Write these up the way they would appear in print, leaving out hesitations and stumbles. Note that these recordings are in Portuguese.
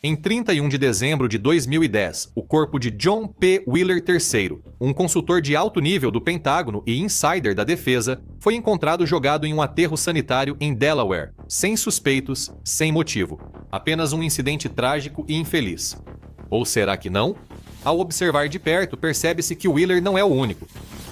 Em 31 de dezembro de 2010, o corpo de John P. Wheeler III, um consultor de alto nível do Pentágono e insider da defesa, foi encontrado jogado em um aterro sanitário em Delaware, sem suspeitos, sem motivo. Apenas um incidente trágico e infeliz. Ou será que não? Ao observar de perto, percebe-se que Wheeler não é o único.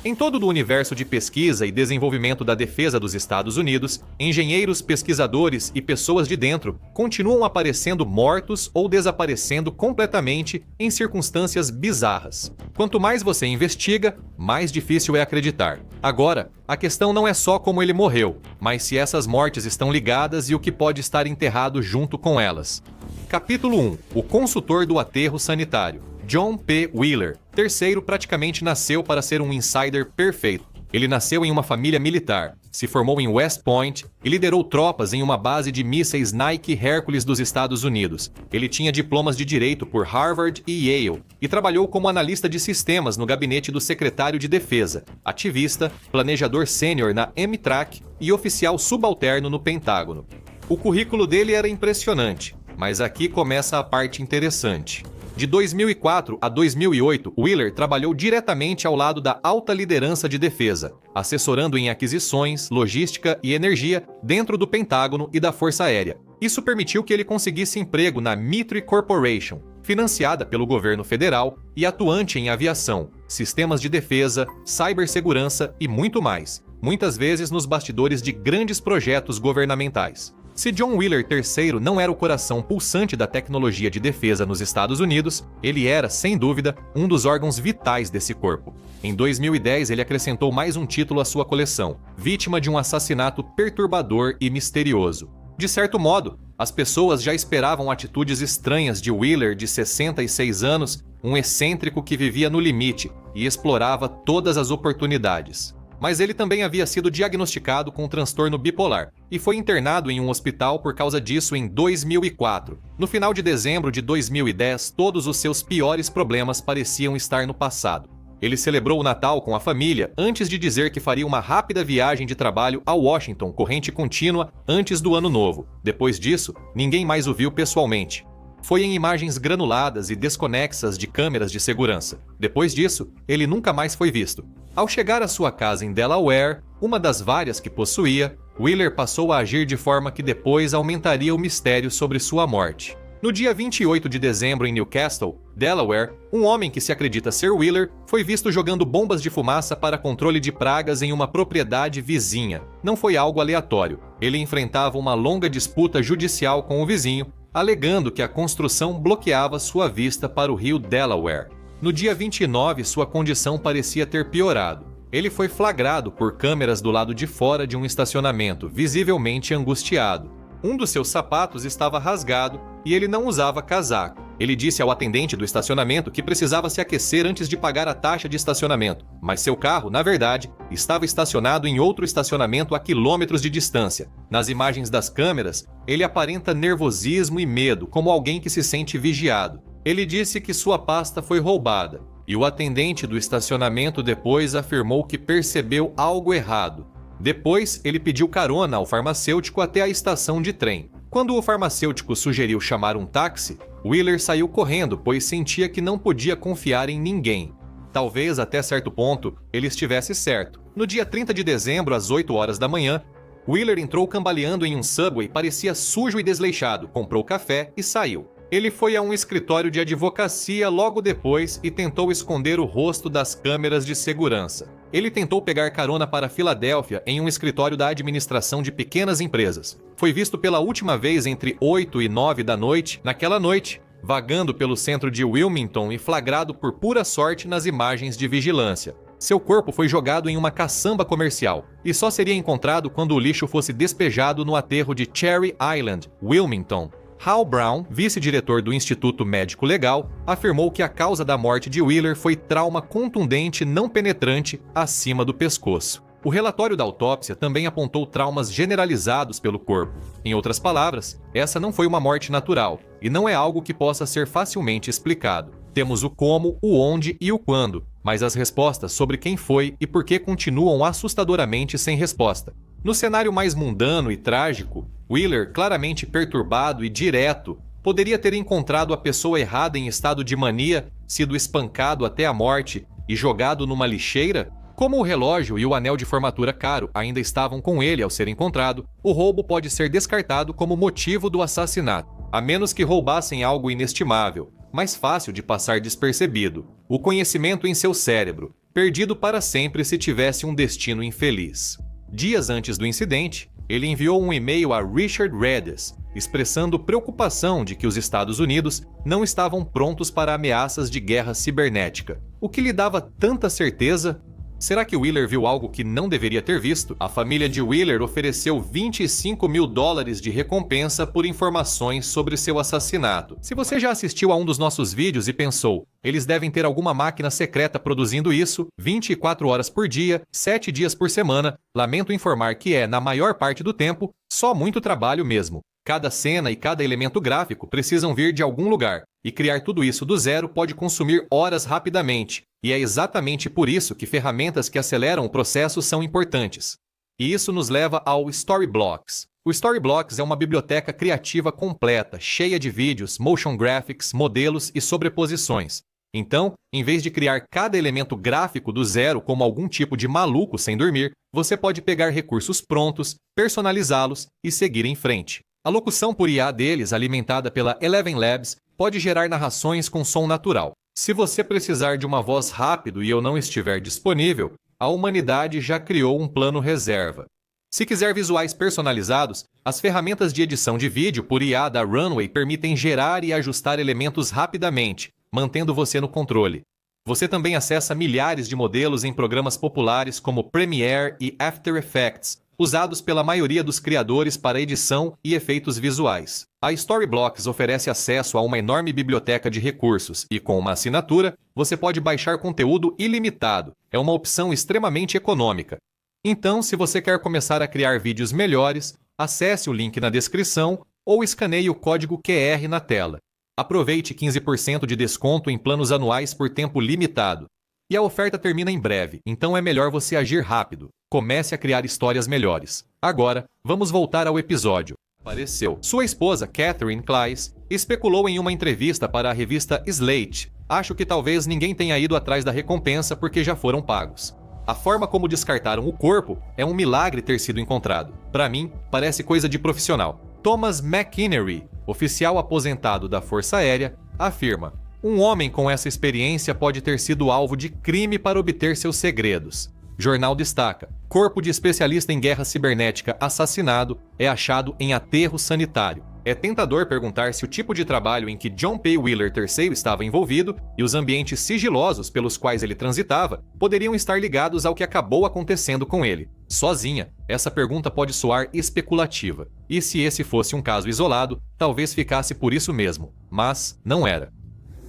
Em todo o universo de pesquisa e desenvolvimento da defesa dos Estados Unidos, engenheiros, pesquisadores e pessoas de dentro continuam aparecendo mortos ou desaparecendo completamente em circunstâncias bizarras. Quanto mais você investiga, mais difícil é acreditar. Agora, a questão não é só como ele morreu, mas se essas mortes estão ligadas e o que pode estar enterrado junto com elas. Capítulo 1. O consultor do aterro sanitário. John P. Wheeler, III, praticamente nasceu para ser um insider perfeito. Ele nasceu em uma família militar, se formou em West Point e liderou tropas em uma base de mísseis Nike Hercules dos Estados Unidos. Ele tinha diplomas de direito por Harvard e Yale e trabalhou como analista de sistemas no gabinete do secretário de Defesa, ativista, planejador sênior na Amtrak e oficial subalterno no Pentágono. O currículo dele era impressionante, mas aqui começa a parte interessante. De 2004 a 2008, Wheeler trabalhou diretamente ao lado da alta liderança de defesa, assessorando em aquisições, logística e energia dentro do Pentágono e da Força Aérea. Isso permitiu que ele conseguisse emprego na Mitre Corporation, financiada pelo governo federal e atuante em aviação, sistemas de defesa, cibersegurança e muito mais, muitas vezes nos bastidores de grandes projetos governamentais. Se John Wheeler III não era o coração pulsante da tecnologia de defesa nos Estados Unidos, ele era, sem dúvida, um dos órgãos vitais desse corpo. Em 2010, ele acrescentou mais um título à sua coleção, vítima de um assassinato perturbador e misterioso. De certo modo, as pessoas já esperavam atitudes estranhas de Wheeler, de 66 anos, um excêntrico que vivia no limite e explorava todas as oportunidades. Mas ele também havia sido diagnosticado com transtorno bipolar e foi internado em um hospital por causa disso em 2004. No final de dezembro de 2010, todos os seus piores problemas pareciam estar no passado. Ele celebrou o Natal com a família antes de dizer que faria uma rápida viagem de trabalho a Washington, corrente contínua, antes do Ano Novo. Depois disso, ninguém mais o viu pessoalmente. Foi em imagens granuladas e desconexas de câmeras de segurança. Depois disso, ele nunca mais foi visto. Ao chegar à sua casa em Delaware, uma das várias que possuía, Wheeler passou a agir de forma que depois aumentaria o mistério sobre sua morte. No dia 28 de dezembro em Newcastle, Delaware, um homem que se acredita ser Wheeler foi visto jogando bombas de fumaça para controle de pragas em uma propriedade vizinha. Não foi algo aleatório. Ele enfrentava uma longa disputa judicial com o vizinho, alegando que a construção bloqueava sua vista para o rio Delaware. No dia 29, sua condição parecia ter piorado. Ele foi flagrado por câmeras do lado de fora de um estacionamento, visivelmente angustiado. Um dos seus sapatos estava rasgado e ele não usava casaco. Ele disse ao atendente do estacionamento que precisava se aquecer antes de pagar a taxa de estacionamento, mas seu carro, na verdade, estava estacionado em outro estacionamento a quilômetros de distância. Nas imagens das câmeras, ele aparenta nervosismo e medo, como alguém que se sente vigiado. Ele disse que sua pasta foi roubada, e o atendente do estacionamento depois afirmou que percebeu algo errado. Depois, ele pediu carona ao farmacêutico até a estação de trem. Quando o farmacêutico sugeriu chamar um táxi, Wheeler saiu correndo, pois sentia que não podia confiar em ninguém. Talvez, até certo ponto, ele estivesse certo. No dia 30 de dezembro, às 8 horas da manhã, Wheeler entrou cambaleando em um subway, parecia sujo e desleixado, comprou café e saiu. Ele foi a um escritório de advocacia logo depois e tentou esconder o rosto das câmeras de segurança. Ele tentou pegar carona para Filadélfia em um escritório da administração de pequenas empresas. Foi visto pela última vez entre 8 e 9 da noite, naquela noite, vagando pelo centro de Wilmington e flagrado por pura sorte nas imagens de vigilância. Seu corpo foi jogado em uma caçamba comercial e só seria encontrado quando o lixo fosse despejado no aterro de Cherry Island, Wilmington. Hal Brown, vice-diretor do Instituto Médico Legal, afirmou que a causa da morte de Wheeler foi trauma contundente não penetrante acima do pescoço. O relatório da autópsia também apontou traumas generalizados pelo corpo. Em outras palavras, essa não foi uma morte natural e não é algo que possa ser facilmente explicado. Temos o como, o onde e o quando, mas as respostas sobre quem foi e por que continuam assustadoramente sem resposta. No cenário mais mundano e trágico, Wheeler, claramente perturbado e direto, Poderia ter encontrado a pessoa errada em estado de mania, sido espancado até a morte e jogado numa lixeira? Como o relógio e o anel de formatura caro ainda estavam com ele ao ser encontrado, o roubo pode ser descartado como motivo do assassinato, a menos que roubassem algo inestimável, mais fácil de passar despercebido: o conhecimento em seu cérebro, perdido para sempre se tivesse um destino infeliz. Dias antes do incidente, ele enviou um e-mail a Richard Redis, expressando preocupação de que os Estados Unidos não estavam prontos para ameaças de guerra cibernética. O que lhe dava tanta certeza? Será que Wheeler viu algo que não deveria ter visto? A família de Wheeler ofereceu $25 mil de recompensa por informações sobre seu assassinato. Se você já assistiu a um dos nossos vídeos e pensou, eles devem ter alguma máquina secreta produzindo isso 24 horas por dia, 7 dias por semana, lamento informar que é, na maior parte do tempo, só muito trabalho mesmo. Cada cena e cada elemento gráfico precisam vir de algum lugar, e criar tudo isso do zero pode consumir horas rapidamente, e é exatamente por isso que ferramentas que aceleram o processo são importantes. E isso nos leva ao Storyblocks. O Storyblocks é uma biblioteca criativa completa, cheia de vídeos, motion graphics, modelos e sobreposições. Então, em vez de criar cada elemento gráfico do zero como algum tipo de maluco sem dormir, você pode pegar recursos prontos, personalizá-los e seguir em frente. A locução por IA deles, alimentada pela Eleven Labs, pode gerar narrações com som natural. Se você precisar de uma voz rápido e eu não estiver disponível, a humanidade já criou um plano reserva. Se quiser visuais personalizados, as ferramentas de edição de vídeo por IA da Runway permitem gerar e ajustar elementos rapidamente, mantendo você no controle. Você também acessa milhares de modelos em programas populares como Premiere e After Effects, usados pela maioria dos criadores para edição e efeitos visuais. A Storyblocks oferece acesso a uma enorme biblioteca de recursos e, com uma assinatura, você pode baixar conteúdo ilimitado. É uma opção extremamente econômica. Então, se você quer começar a criar vídeos melhores, acesse o link na descrição ou escaneie o código QR na tela. Aproveite 15% de desconto em planos anuais por tempo limitado. E a oferta termina em breve, então é melhor você agir rápido. Comece a criar histórias melhores. Agora, vamos voltar ao episódio. Apareceu. Sua esposa, Catherine Kleiss, especulou em uma entrevista para a revista Slate: "Acho que talvez ninguém tenha ido atrás da recompensa porque já foram pagos. A forma como descartaram o corpo é um milagre ter sido encontrado. Para mim, parece coisa de profissional." Thomas McInerney, oficial aposentado da Força Aérea, afirma: "Um homem com essa experiência pode ter sido alvo de crime para obter seus segredos." Jornal destaca: corpo de especialista em guerra cibernética assassinado é achado em aterro sanitário. É tentador perguntar se o tipo de trabalho em que John P. Wheeler III estava envolvido e os ambientes sigilosos pelos quais ele transitava poderiam estar ligados ao que acabou acontecendo com ele. Sozinha, essa pergunta pode soar especulativa. E se esse fosse um caso isolado, talvez ficasse por isso mesmo. Mas não era.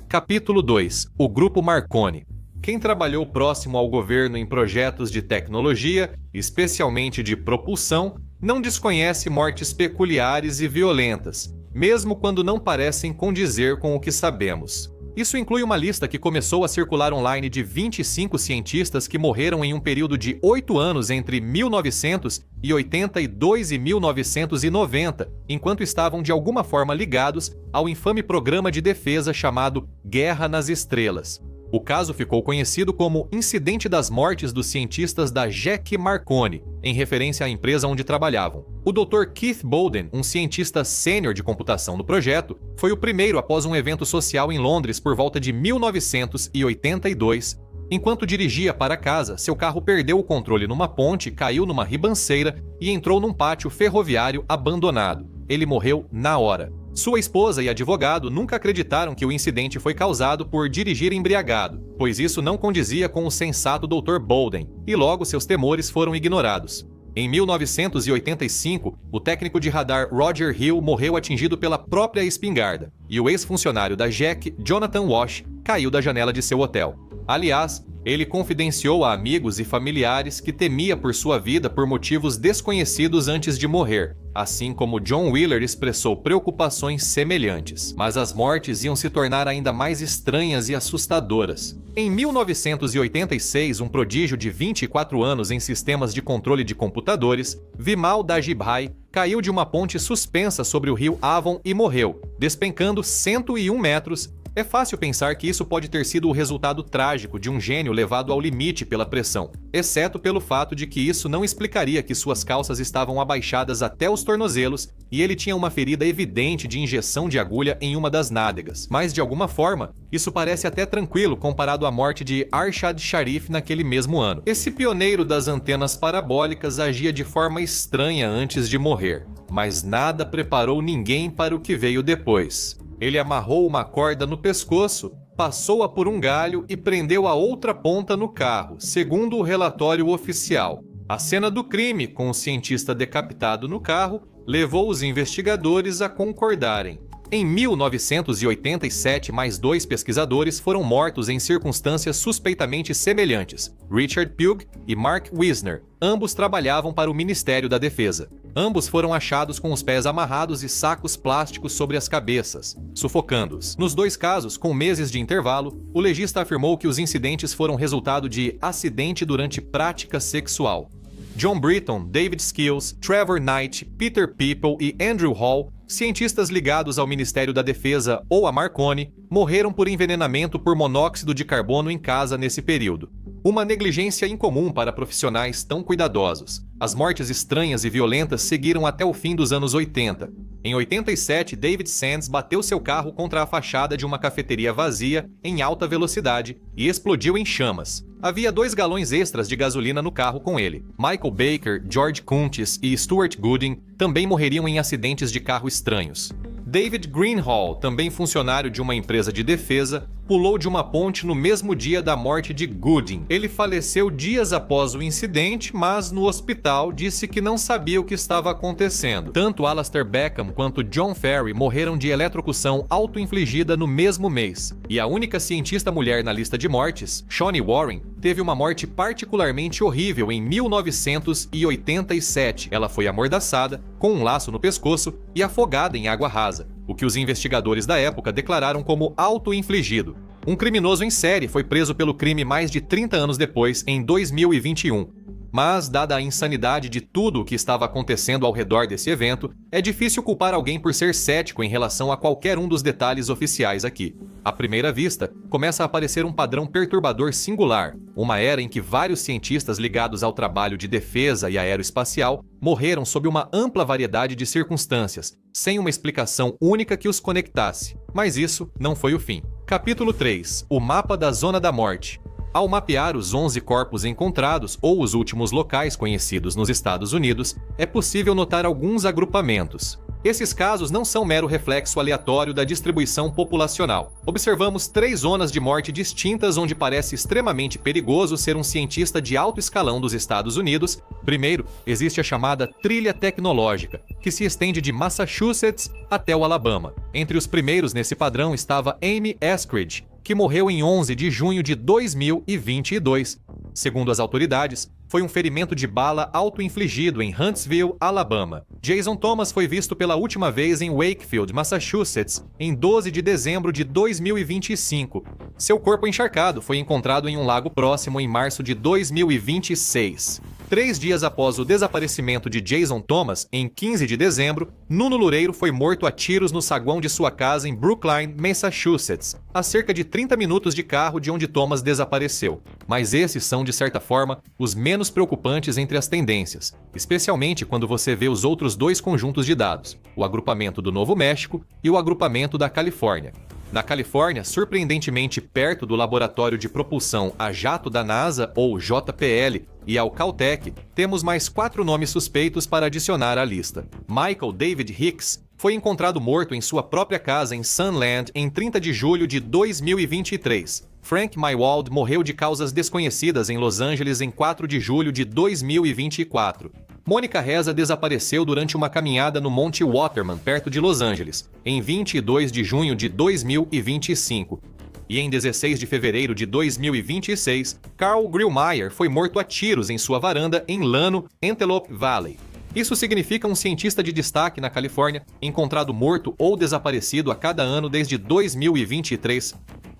Capítulo 2. O Grupo Marconi. Quem trabalhou próximo ao governo em projetos de tecnologia, especialmente de propulsão, não desconhece mortes peculiares e violentas, mesmo quando não parecem condizer com o que sabemos. Isso inclui uma lista que começou a circular online de 25 cientistas que morreram em um período de 8 anos entre 1982 e 1990, enquanto estavam de alguma forma ligados ao infame programa de defesa chamado Guerra nas Estrelas. O caso ficou conhecido como Incidente das Mortes dos Cientistas da GEC Marconi, em referência à empresa onde trabalhavam. O Dr. Keith Bolden, um cientista sênior de computação no projeto, foi o primeiro após um evento social em Londres por volta de 1982. Enquanto dirigia para casa, seu carro perdeu o controle numa ponte, caiu numa ribanceira e entrou num pátio ferroviário abandonado. Ele morreu na hora. Sua esposa e advogado nunca acreditaram que o incidente foi causado por dirigir embriagado, pois isso não condizia com o sensato Dr. Bolden, e logo seus temores foram ignorados. Em 1985, o técnico de radar Roger Hill morreu atingido pela própria espingarda, e o ex-funcionário da GEC, Jonathan Walsh, caiu da janela de seu hotel. Aliás, ele confidenciou a amigos e familiares que temia por sua vida por motivos desconhecidos antes de morrer, assim como John Wheeler expressou preocupações semelhantes. Mas as mortes iam se tornar ainda mais estranhas e assustadoras. Em 1986, um prodígio de 24 anos em sistemas de controle de computadores, Vimal Dajibhai, caiu de uma ponte suspensa sobre o rio Avon e morreu, despencando 101 metros. É fácil pensar que isso pode ter sido o resultado trágico de um gênio levado ao limite pela pressão, exceto pelo fato de que isso não explicaria que suas calças estavam abaixadas até os tornozelos e ele tinha uma ferida evidente de injeção de agulha em uma das nádegas. Mas, de alguma forma, isso parece até tranquilo comparado à morte de Arshad Sharif naquele mesmo ano. Esse pioneiro das antenas parabólicas agia de forma estranha antes de morrer, mas nada preparou ninguém para o que veio depois. Ele amarrou uma corda no pescoço, passou-a por um galho e prendeu a outra ponta no carro, segundo o relatório oficial. A cena do crime, com o cientista decapitado no carro, levou os investigadores a concordarem. Em 1987, mais 2 pesquisadores foram mortos em circunstâncias suspeitamente semelhantes, Richard Pugh e Mark Wisner. Ambos trabalhavam para o Ministério da Defesa. Ambos foram achados com os pés amarrados e sacos plásticos sobre as cabeças, sufocando-os. Nos 2 casos, com meses de intervalo, o legista afirmou que os incidentes foram resultado de acidente durante prática sexual. John Britton, David Skills, Trevor Knight, Peter People e Andrew Hall, cientistas ligados ao Ministério da Defesa ou a Marconi, morreram por envenenamento por monóxido de carbono em casa nesse período. Uma negligência incomum para profissionais tão cuidadosos. As mortes estranhas e violentas seguiram até o fim dos anos 80. Em 87, David Sands bateu seu carro contra a fachada de uma cafeteria vazia em alta velocidade e explodiu em chamas. Havia 2 galões extras de gasolina no carro com ele. Michael Baker, George Kuntis e Stuart Gooding também morreriam em acidentes de carro estranhos. David Greenhall, também funcionário de uma empresa de defesa, pulou de uma ponte no mesmo dia da morte de Gooding. Ele faleceu dias após o incidente, mas no hospital disse que não sabia o que estava acontecendo. Tanto Alastair Beckham quanto John Ferry morreram de eletrocução auto-infligida no mesmo mês. E a única cientista mulher na lista de mortes, Shoni Warren, teve uma morte particularmente horrível em 1987. Ela foi amordaçada, com um laço no pescoço e afogada em água rasa, o que os investigadores da época declararam como auto-infligido. Um criminoso em série foi preso pelo crime mais de 30 anos depois, em 2021. Mas, dada a insanidade de tudo o que estava acontecendo ao redor desse evento, é difícil culpar alguém por ser cético em relação a qualquer um dos detalhes oficiais aqui. À primeira vista, começa a aparecer um padrão perturbador singular, uma era em que vários cientistas ligados ao trabalho de defesa e aeroespacial morreram sob uma ampla variedade de circunstâncias, sem uma explicação única que os conectasse. Mas isso não foi o fim. Capítulo 3. O mapa da Zona da Morte. Ao mapear os 11 corpos encontrados ou os últimos locais conhecidos nos Estados Unidos, é possível notar alguns agrupamentos. Esses casos não são mero reflexo aleatório da distribuição populacional. Observamos 3 zonas de morte distintas onde parece extremamente perigoso ser um cientista de alto escalão dos Estados Unidos. Primeiro, existe a chamada trilha tecnológica, que se estende de Massachusetts até o Alabama. Entre os primeiros nesse padrão estava Amy Eskridge, que morreu em 11 de junho de 2022. Segundo as autoridades, foi um ferimento de bala auto-infligido em Huntsville, Alabama. Jason Thomas foi visto pela última vez em Wakefield, Massachusetts, em 12 de dezembro de 2025. Seu corpo encharcado foi encontrado em um lago próximo em março de 2026. 3 dias após o desaparecimento de Jason Thomas, em 15 de dezembro, Nuno Loureiro foi morto a tiros no saguão de sua casa em Brookline, Massachusetts, a cerca de 30 minutos de carro de onde Thomas desapareceu. Mas esses são, de certa forma, os menos preocupantes entre as tendências, especialmente quando você vê os outros 2 conjuntos de dados, o agrupamento do Novo México e o agrupamento da Califórnia. Na Califórnia, surpreendentemente perto do Laboratório de Propulsão a Jato da NASA, ou JPL, e ao Caltech, temos mais 4 nomes suspeitos para adicionar à lista. Michael David Hicks foi encontrado morto em sua própria casa em Sunland em 30 de julho de 2023. Frank Mywald morreu de causas desconhecidas em Los Angeles em 4 de julho de 2024. Mônica Reza desapareceu durante uma caminhada no Monte Waterman, perto de Los Angeles, em 22 de junho de 2025. E em 16 de fevereiro de 2026, Carl Grillmeyer foi morto a tiros em sua varanda em Llano, Antelope Valley. Isso significa um cientista de destaque na Califórnia, encontrado morto ou desaparecido a cada ano desde 2023.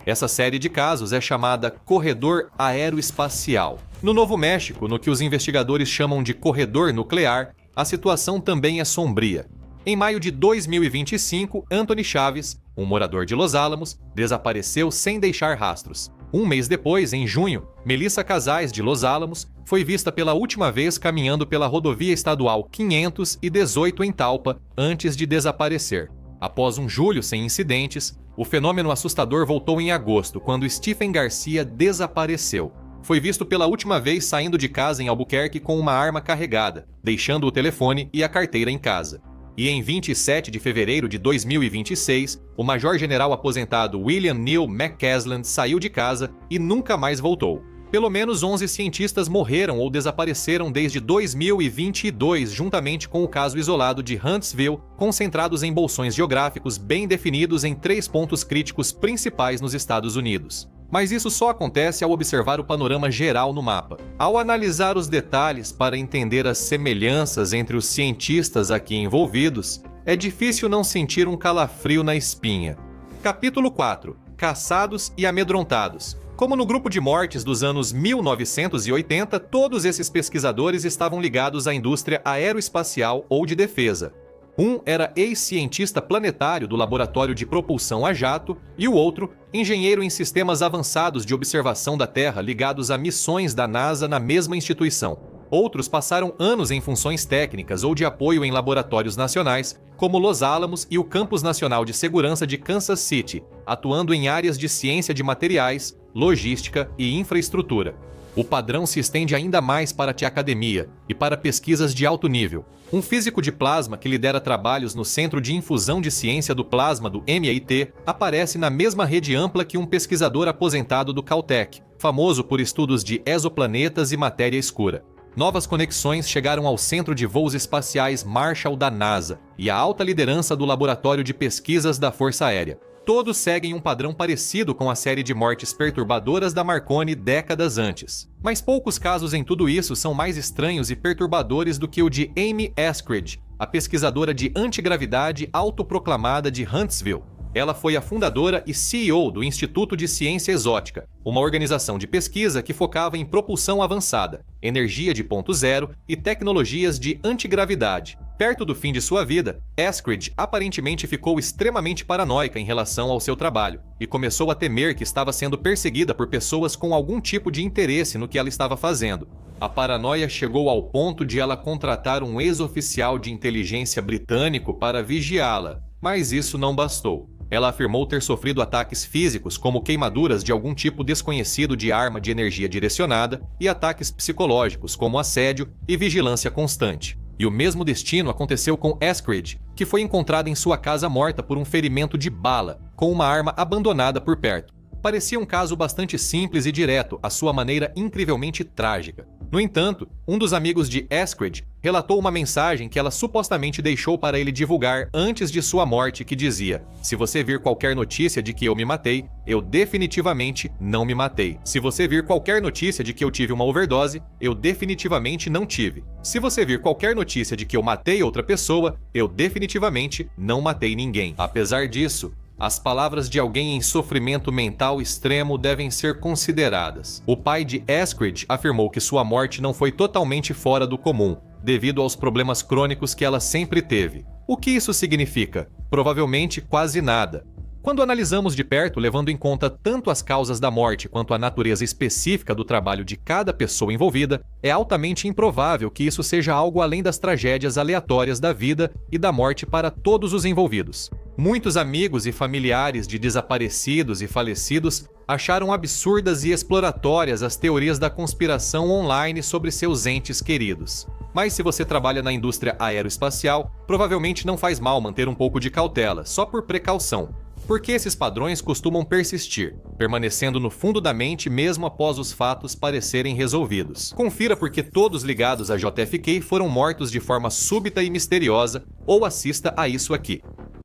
Essa série de casos é chamada Corredor Aeroespacial. No Novo México, no que os investigadores chamam de corredor nuclear, a situação também é sombria. Em maio de 2025, Anthony Chaves, um morador de Los Alamos, desapareceu sem deixar rastros. Um mês depois, em junho, Melissa Casais, de Los Alamos, foi vista pela última vez caminhando pela rodovia estadual 518 em Talpa, antes de desaparecer. Após um julho sem incidentes, o fenômeno assustador voltou em agosto, quando Stephen Garcia desapareceu. Foi visto pela última vez saindo de casa em Albuquerque com uma arma carregada, deixando o telefone e a carteira em casa. E em 27 de fevereiro de 2026, o major-general aposentado William Neal McCasland saiu de casa e nunca mais voltou. Pelo menos 11 cientistas morreram ou desapareceram desde 2022, juntamente com o caso isolado de Huntsville, concentrados em bolsões geográficos bem definidos em 3 pontos críticos principais nos Estados Unidos. Mas isso só acontece ao observar o panorama geral no mapa. Ao analisar os detalhes para entender as semelhanças entre os cientistas aqui envolvidos, é difícil não sentir um calafrio na espinha. Capítulo 4. Caçados e amedrontados. Como no grupo de mortes dos anos 1980, todos esses pesquisadores estavam ligados à indústria aeroespacial ou de defesa. Um era ex-cientista planetário do Laboratório de Propulsão a Jato e o outro, engenheiro em sistemas avançados de observação da Terra ligados a missões da NASA na mesma instituição. Outros passaram anos em funções técnicas ou de apoio em laboratórios nacionais, como Los Alamos e o Campus Nacional de Segurança de Kansas City, atuando em áreas de ciência de materiais, logística e infraestrutura. O padrão se estende ainda mais para a academia e para pesquisas de alto nível. Um físico de plasma que lidera trabalhos no Centro de Infusão de Ciência do Plasma do MIT aparece na mesma rede ampla que um pesquisador aposentado do Caltech, famoso por estudos de exoplanetas e matéria escura. Novas conexões chegaram ao Centro de Voos Espaciais Marshall da NASA e à alta liderança do Laboratório de Pesquisas da Força Aérea. Todos seguem um padrão parecido com a série de mortes perturbadoras da Marconi décadas antes. Mas poucos casos em tudo isso são mais estranhos e perturbadores do que o de Amy Eskridge, a pesquisadora de antigravidade autoproclamada de Huntsville. Ela foi a fundadora e CEO do Instituto de Ciência Exótica, uma organização de pesquisa que focava em propulsão avançada, energia de ponto zero e tecnologias de antigravidade. Perto do fim de sua vida, Eskridge aparentemente ficou extremamente paranoica em relação ao seu trabalho e começou a temer que estava sendo perseguida por pessoas com algum tipo de interesse no que ela estava fazendo. A paranoia chegou ao ponto de ela contratar um ex-oficial de inteligência britânico para vigiá-la, mas isso não bastou. Ela afirmou ter sofrido ataques físicos, como queimaduras de algum tipo desconhecido de arma de energia direcionada, e ataques psicológicos, como assédio e vigilância constante. E o mesmo destino aconteceu com Eskridge, que foi encontrada em sua casa morta por um ferimento de bala, com uma arma abandonada por perto. Parecia um caso bastante simples e direto, à sua maneira incrivelmente trágica. No entanto, um dos amigos de Eskridge relatou uma mensagem que ela supostamente deixou para ele divulgar antes de sua morte que dizia: "Se você vir qualquer notícia de que eu me matei, eu definitivamente não me matei. Se você vir qualquer notícia de que eu tive uma overdose, eu definitivamente não tive. Se você vir qualquer notícia de que eu matei outra pessoa, eu definitivamente não matei ninguém." Apesar disso, as palavras de alguém em sofrimento mental extremo devem ser consideradas. O pai de Eskridge afirmou que sua morte não foi totalmente fora do comum, devido aos problemas crônicos que ela sempre teve. O que isso significa? Provavelmente quase nada. Quando analisamos de perto, levando em conta tanto as causas da morte quanto a natureza específica do trabalho de cada pessoa envolvida, é altamente improvável que isso seja algo além das tragédias aleatórias da vida e da morte para todos os envolvidos. Muitos amigos e familiares de desaparecidos e falecidos acharam absurdas e exploratórias as teorias da conspiração online sobre seus entes queridos. Mas se você trabalha na indústria aeroespacial, provavelmente não faz mal manter um pouco de cautela, só por precaução. Porque esses padrões costumam persistir, permanecendo no fundo da mente mesmo após os fatos parecerem resolvidos. Confira porque todos ligados a JFK foram mortos de forma súbita e misteriosa, ou assista a isso aqui.